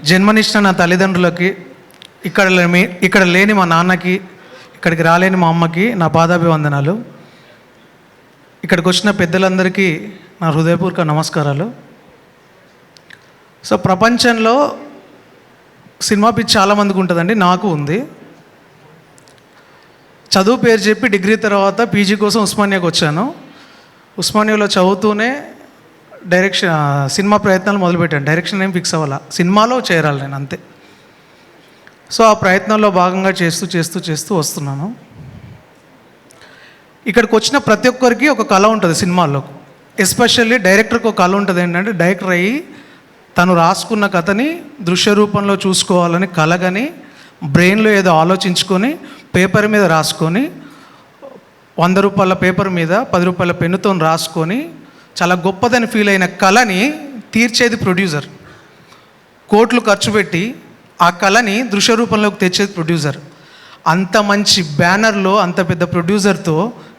జన్మనిచ్చిన నా తల్లిదండ్రులకి, ఇక్కడ లేని మా నాన్నకి, ఇక్కడికి రాలేని మా అమ్మకి నా పాదాభివందనాలు. ఇక్కడికి వచ్చిన పెద్దలందరికీ నా హృదయపూర్వక నమస్కారాలు. సో ప్రపంచంలో సినిమా పిచ్చి చాలామందికి ఉంటుందండి, నాకు ఉంది. చదువు పేరు చెప్పి డిగ్రీ తర్వాత పీజీ కోసం ఉస్మానియాకి వచ్చాను. ఉస్మానియాలో చదువుతూనే సినిమా ప్రయత్నాలు మొదలుపెట్టాను. డైరెక్షన్ ఏం ఫిక్స్ అవ్వాల, సినిమాలో చేరాలి నేను, అంతే. సో ఆ ప్రయత్నంలో భాగంగా చేస్తూ వస్తున్నాను. ఇక్కడికి వచ్చిన ప్రతి ఒక్కరికి ఒక కళ ఉంటుంది సినిమాల్లో. ఎస్పెషల్లీ డైరెక్టర్కి ఒక కళ ఉంటుంది. ఏంటంటే డైరెక్టర్ అయ్యి తను రాసుకున్న కథని దృశ్య రూపంలో చూసుకోవాలని కలగని బ్రెయిన్లో ఏదో ఆలోచించుకొని పేపర్ మీద రాసుకొని 100 రూపాయల పేపర్ మీద 10 రూపాయల పెన్నుతో రాసుకొని చాలా గొప్పదని ఫీల్ అయిన కళని తీర్చేది ప్రొడ్యూసర్. కోట్లు ఖర్చు పెట్టి ఆ కళని దృశ్య రూపంలోకి తెచ్చేది ప్రొడ్యూసర్. అంత మంచి బ్యానర్లో అంత పెద్ద ప్రొడ్యూసర్తో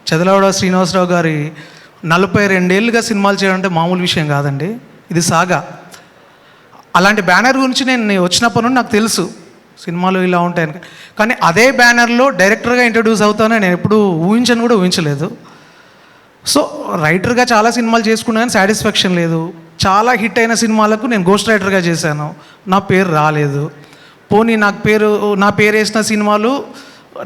చదలవాడ శ్రీనివాసరావు గారి 42 ఏళ్ళుగా సినిమాలు చేయడం అంటే మామూలు విషయం కాదండి. ఇది సాగా. అలాంటి బ్యానర్ గురించి నేను వచ్చినప్పటి నుండి నాకు తెలుసు సినిమాలు ఇలా ఉంటాయని. కానీ అదే బ్యానర్లో డైరెక్టర్గా ఇంట్రడ్యూస్ అవుతానని నేను ఎప్పుడూ ఊహించలేదు. సో రైటర్గా చాలా సినిమాలు చేసుకున్నా కానీ సాటిస్ఫాక్షన్ లేదు. చాలా హిట్ అయిన సినిమాలకు నేను గోస్ట్ రైటర్గా చేశాను, నా పేరు రాలేదు. పోనీ నా పేరు వేసిన సినిమాలు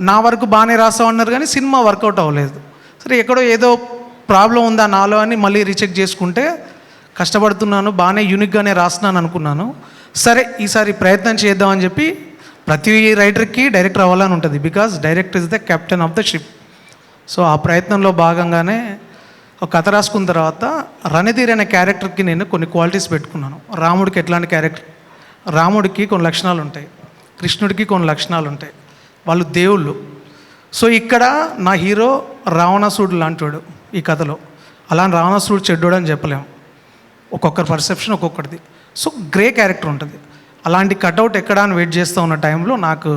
నా వరకు బాగానే రాస్తామన్నారు కానీ సినిమా వర్కౌట్ అవ్వలేదు. సరే ఎక్కడో ఏదో ప్రాబ్లం ఉందా నాలో అని మళ్ళీ రీచెక్ చేసుకుంటే కష్టపడుతున్నాను, బాగానే యూనిక్గానే రాస్తున్నాను అనుకున్నాను. సరే ఈసారి ప్రయత్నం చేద్దామని చెప్పి, ప్రతి రైటర్కి డైరెక్టర్ అవ్వాలని ఉంటుంది. Because director is the captain of the ship. So ఆ ప్రయత్నంలో భాగంగానే ఒక కథ రాసుకున్న తర్వాత రణధీర్ అనే క్యారెక్టర్కి నేను కొన్ని క్వాలిటీస్ పెట్టుకున్నాను. రాముడికి ఎట్లాంటి క్యారెక్టర్, రాముడికి కొన్ని లక్షణాలు ఉంటాయి, కృష్ణుడికి కొన్ని లక్షణాలు ఉంటాయి, వాళ్ళు దేవుళ్ళు. సో ఇక్కడ నా హీరో రావణాసురుడు లాంటివాడు ఈ కథలో. అలా రావణాసురుడు చెడ్డోడు అని చెప్పలేము, ఒక్కొక్కరి పర్సెప్షన్ ఒక్కొక్కటిది. సో గ్రే క్యారెక్టర్ ఉంటుంది. అలాంటి కటౌట్ ఎక్కడా అని వెయిట్ చేస్తూ ఉన్న టైంలో నాకు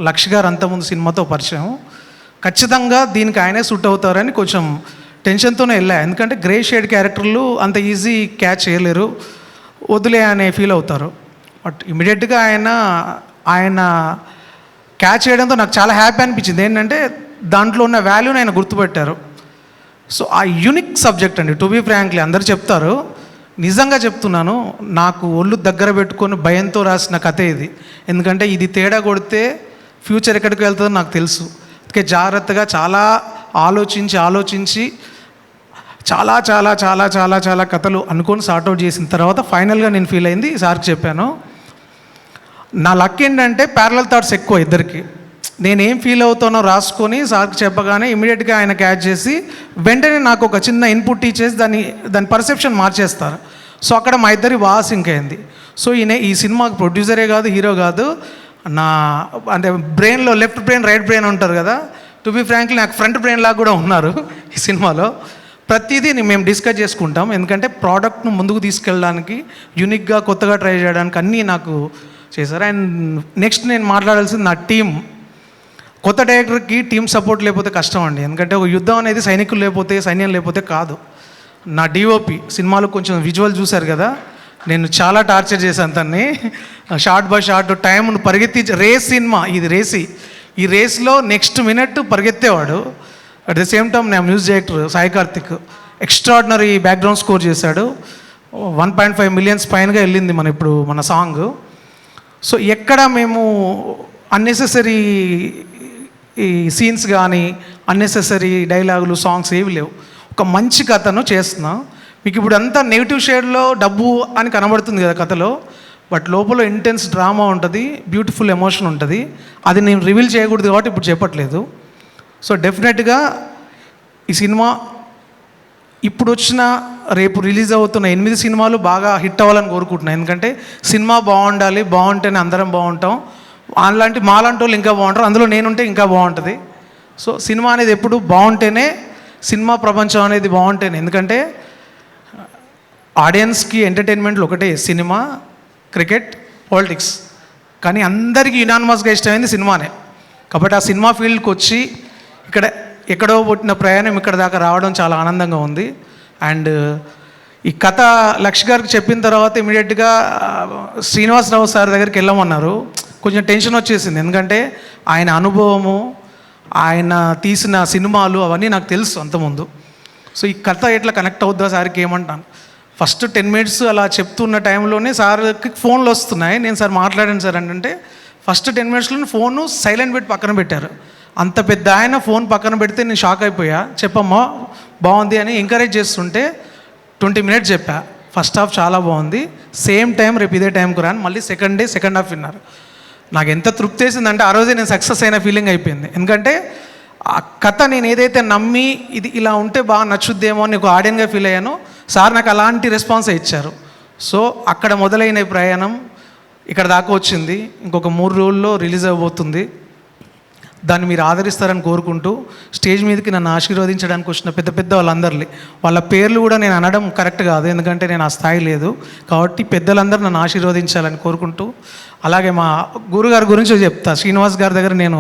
లక్ష్ గారు అంతకుముందు సినిమాతో పరిచయం. ఖచ్చితంగా దీనికి ఆయనే సూట్ అవుతారని కొంచెం టెన్షన్తోనే వెళ్ళా. ఎందుకంటే గ్రే షేడ్ క్యారెక్టర్లు అంత ఈజీ క్యాచ్ చేయలేరు, వదిలే అనే ఫీల్ అవుతారు. బట్ ఇమీడియట్గా ఆయన క్యాచ్ చేయడంతో నాకు చాలా హ్యాపీ అనిపించింది. ఏంటంటే దాంట్లో ఉన్న వాల్యూని ఆయన గుర్తుపెట్టారు. సో ఆ యూనిక్ సబ్జెక్ట్ అండి. టు బీ ఫ్రాంక్లీ అందరు చెప్తారు, నిజంగా చెప్తున్నాను, నాకు ఒళ్ళు దగ్గర పెట్టుకొని భయంతో రాసిన కథే ఇది. ఎందుకంటే ఇది తేడా కొడితే ఫ్యూచర్ ఎక్కడికి వెళ్తుందో నాకు తెలుసు. అందుకే జాగ్రత్తగా చాలా ఆలోచించి చాలా చాలా చాలా చాలా చాలా కథలు అనుకొని సార్ట్అవుట్ చేసిన తర్వాత ఫైనల్గా నేను ఫీల్ అయింది సార్కి చెప్పాను. నా లక్ ఏంటంటే ప్యారలల్ థాట్స్ ఎక్కువ ఇద్దరికి. నేనేం ఫీల్ అవుతానో రాసుకొని సార్కి చెప్పగానే ఇమీడియట్గా ఆయన క్యాచ్ చేసి వెంటనే నాకు ఒక చిన్న ఇన్పుట్ ఇచ్చేసి దాని పర్సెప్షన్ మార్చేస్తారు. సో అక్కడ మా ఇద్దరి బాగా సింక్ అయింది. సో ఈ సినిమాకి ప్రొడ్యూసరే కాదు, హీరో కాదు, అంటే బ్రెయిన్లో లెఫ్ట్ బ్రెయిన్ రైట్ బ్రెయిన్ ఉంటారు కదా. టు బీ ఫ్రాంక్లీ నాకు ఫ్రంట్ బ్రెయిన్ లాగా కూడా ఉన్నారు ఈ సినిమాలో. ప్రతిదీ మేము డిస్కస్ చేసుకుంటాం. ఎందుకంటే ప్రోడక్ట్ను ముందుకు తీసుకెళ్ళడానికి, యూనిక్గా కొత్తగా ట్రై చేయడానికి అన్నీ నాకు చేశారు. అండ్ నెక్స్ట్ నేను మాట్లాడాల్సింది నా టీం. కొత్త డైరెక్టర్కి టీం సపోర్ట్ లేకపోతే కష్టం అండి. ఎందుకంటే ఒక యుద్ధం అనేది సైన్యం లేకపోతే కాదు. నా డిఓపి సినిమాలో కొంచెం విజువల్ చూశారు కదా, నేను చాలా టార్చర్ చేశాను తన్ని. షార్ట్ బై షార్ట్ టైంను రేస్ సినిమా ఇది, ఈ రేస్లో నెక్స్ట్ మినిట్ పరిగెత్తేవాడు. అట్ ద సేమ్ టైం నా music director Sai Karthik extraordinary background score చేశాడు. 1.5 మిలియన్స్ పైనగా వెళ్ళింది మన సాంగ్. సో ఎక్కడ మేము అన్నెసెసరీ ఈ సీన్స్ కానీ అన్నెసెసరీ డైలాగులు సాంగ్స్ ఏవి లేవు. ఒక మంచి కథను చేస్తున్నాం. మీకు ఇప్పుడు అంతా నెగిటివ్ షేడ్లో డబ్బు అని కనబడుతుంది కదా కథలో, బట్ లోపల ఇంటెన్స్ డ్రామా ఉంటుంది, బ్యూటిఫుల్ ఎమోషన్ ఉంటుంది. అది నేను రివీల్ చేయకూడదు కాబట్టి ఇప్పుడు చెప్పట్లేదు. సో డెఫినెట్గా ఈ సినిమా ఇప్పుడు వచ్చిన రేపు రిలీజ్ అవుతున్న 8 సినిమాలు బాగా హిట్ అవ్వాలని కోరుకుంటున్నాను. ఎందుకంటే సినిమా బాగుంటేనే అందరం బాగుంటాం. అలాంటి మాలాంటి వాళ్ళు ఇంకా బాగుంటారు, అందులో నేనుంటే ఇంకా బాగుంటుంది. సో సినిమా అనేది ఎప్పుడు బాగుంటేనే, సినిమా ప్రపంచం అనేది బాగుంటేనే. ఎందుకంటే ఆడియన్స్కి ఎంటర్టైన్మెంట్లు ఒకటే, సినిమా, క్రికెట్, పాలిటిక్స్. కానీ అందరికీ యునానిమస్గా ఇష్టమైంది సినిమానే. కాబట్టి ఆ సినిమా ఫీల్డ్కి వచ్చి ఎక్కడో పుట్టిన ప్రయాణం ఇక్కడ దాకా రావడం చాలా ఆనందంగా ఉంది. అండ్ ఈ కథ లక్ష్ గారికి చెప్పిన తర్వాత ఇమీడియట్గా శ్రీనివాసరావు సార్ దగ్గరికి వెళ్ళమన్నారు. కొంచెం టెన్షన్ వచ్చేసింది, ఎందుకంటే ఆయన అనుభవము, ఆయన తీసిన సినిమాలు అవన్నీ నాకు తెలుసు అంతకుముందు. సో ఈ కథ ఎట్లా కనెక్ట్ అవుద్దా సార్కి ఏమంటాను. ఫస్ట్ 10 minutes అలా చెప్తున్న టైంలోనే సార్కి ఫోన్లు వస్తున్నాయి. నేను సార్ మాట్లాడాను సార్ అంటే ఫస్ట్ 10 minutesలో ఫోను సైలెంట్ పెట్టి పక్కన పెట్టారు. అంత పెద్ద ఆయన ఫోన్ పక్కన పెడితే నేను షాక్ అయిపోయా. చెప్పమ్మా బాగుంది అని ఎంకరేజ్ చేస్తుంటే 20 minutes చెప్పా. ఫస్ట్ హాఫ్ చాలా బాగుంది, సేమ్ టైం రేపు ఇదే టైంకు రాని మళ్ళీ సెకండ్ హాఫ్ విన్నారు. నాకు ఎంత తృప్తి వేసిందంటే ఆ రోజే నేను సక్సెస్ అయిన ఫీలింగ్ అయిపోయింది. ఎందుకంటే ఆ కథ నేను ఏదైతే నమ్మి ఇది ఇలా ఉంటే బాగా నచ్చుద్దేమో అని ఒక ఆడియన్గా ఫీల్ అయ్యానో సార్ నాకు అలాంటి రెస్పాన్సే ఇచ్చారు. సో అక్కడ మొదలైన ప్రయాణం ఇక్కడ దాకా వచ్చింది. ఇంకొక 3 రోజుల్లో రిలీజ్ అవ్వబోతుంది. దాన్ని మీరు ఆదరిస్తారని కోరుకుంటూ స్టేజ్ మీదకి నన్ను ఆశీర్వదించడానికి వచ్చిన పెద్ద వాళ్ళందరినీ, వాళ్ళ పేర్లు కూడా నేను అనడం కరెక్ట్ కాదు, ఎందుకంటే నేను ఆ స్థాయి లేదు కాబట్టి పెద్దలందరూ నన్ను ఆశీర్వదించాలని కోరుకుంటూ, అలాగే మా గురుగారి గురించి చెప్తా. శ్రీనివాస్ గారి దగ్గర నేను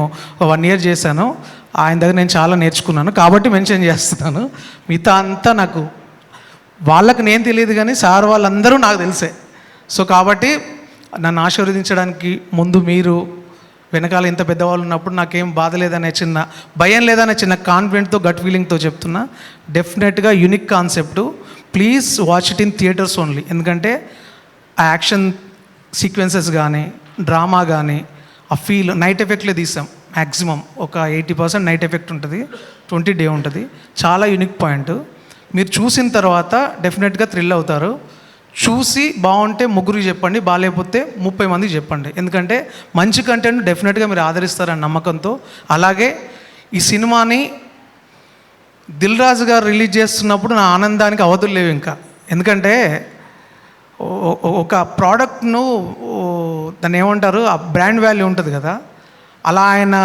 1 year చేశాను, ఆయన దగ్గర నేను చాలా నేర్చుకున్నాను కాబట్టి మెన్షన్ చేస్తున్నాను. మిగతా అంతా నాకు వాళ్ళకి నేను తెలియదు కానీ సార్ వాళ్ళందరూ నాకు తెలిసే. సో కాబట్టి నన్ను ఆశీర్వదించడానికి ముందు మీరు, వెనకాల ఇంత పెద్దవాళ్ళు ఉన్నప్పుడు నాకేం బాధ లేదనే చిన్న భయం లేదనే చిన్న కాన్ఫిడెంట్తో గట్ ఫీలింగ్తో చెప్తున్నా. డెఫినెట్గా unique concept, please watch it in theatres only. ఎందుకంటే ఆ యాక్షన్ సీక్వెన్సెస్ కానీ డ్రామా కానీ ఆ ఫీల్ నైట్ ఎఫెక్ట్లే తీసాం. మ్యాక్సిమం ఒక 80% నైట్ ఎఫెక్ట్ ఉంటుంది, 20 డే ఉంటుంది. చాలా యూనిక్ పాయింట్. మీరు చూసిన తర్వాత డెఫినెట్గా థ్రిల్ అవుతారు. చూసి బాగుంటే 3 చెప్పండి, బాగాలేకపోతే 30 మందికి చెప్పండి. ఎందుకంటే మంచి కంటెంట్ డెఫినెట్గా మీరు ఆదరిస్తారని నమ్మకంతో. అలాగే ఈ సినిమాని దిల్ రాజు గారు రిలీజ్ చేస్తున్నప్పుడు నా ఆనందానికి అవధులు లేవు ఇంకా. ఎందుకంటే ఒక ప్రోడక్ట్ను దాన్ని ఏమంటారు, ఆ బ్రాండ్ వాల్యూ ఉంటుంది కదా, అలా ఆయన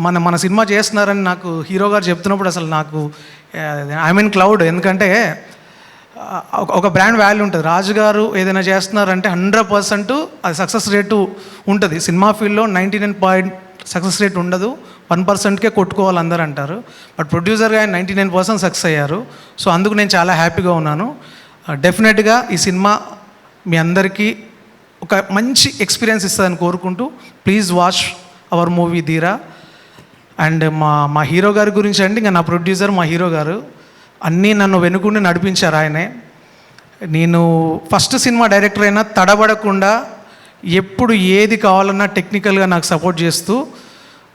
మన సినిమా చేస్తున్నారని నాకు హీరో గారు చెప్తున్నప్పుడు అసలు నాకు ఐ మీన్ క్లౌడ్. ఎందుకంటే ఒక బ్రాండ్ వాల్యూ ఉంటుంది. రాజు గారు ఏదైనా చేస్తున్నారంటే 100% అది సక్సెస్ రేటు ఉంటుంది. సినిమా ఫీల్డ్లో 99% సక్సెస్ రేట్ ఉండదు, 1%కే కొట్టుకోవాలి అందరూ అంటారు. బట్ ప్రొడ్యూసర్గా ఆయన 99% సక్సెస్ అయ్యారు. సో అందుకు నేను చాలా హ్యాపీగా ఉన్నాను. డెఫినెట్గా ఈ సినిమా మీ అందరికీ ఒక మంచి ఎక్స్పీరియన్స్ ఇస్తుందని కోరుకుంటూ ప్లీజ్ వాచ్ అవర్ మూవీ ధీరా. అండ్ మా హీరో గారి గురించి అంటే ఇంకా నా ప్రొడ్యూసర్ మా హీరో గారు అన్నీ నన్ను వెనుకుండి నడిపించారు. ఆయనే నేను ఫస్ట్ సినిమా డైరెక్టర్ అయినా తడబడకుండా ఎప్పుడు ఏది కావాలన్నా టెక్నికల్గా నాకు సపోర్ట్ చేస్తూ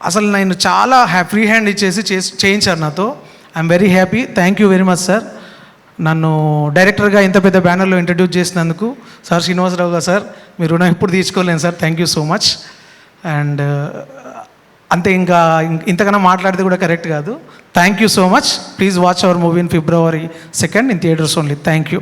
అసలు నేను చాలా ఫ్రీ హ్యాండ్ ఇచ్చేసి చేయించారు నాతో. I'm very happy. Thank you very much sir. నన్ను డైరెక్టర్గా ఇంత పెద్ద బ్యానర్లో ఇంట్రడ్యూస్ చేసినందుకు సార్ శ్రీనివాసరావు గారు సార్, మీరు రుణం ఎప్పుడు తీర్చుకోలేను sir. Thank you so much. And అంతే, ఇంకా ఇంతకన్నా మాట్లాడితే కూడా కరెక్ట్ కాదు. Thank you so much. Please watch our movie in February 2nd in theatres only. Thank you.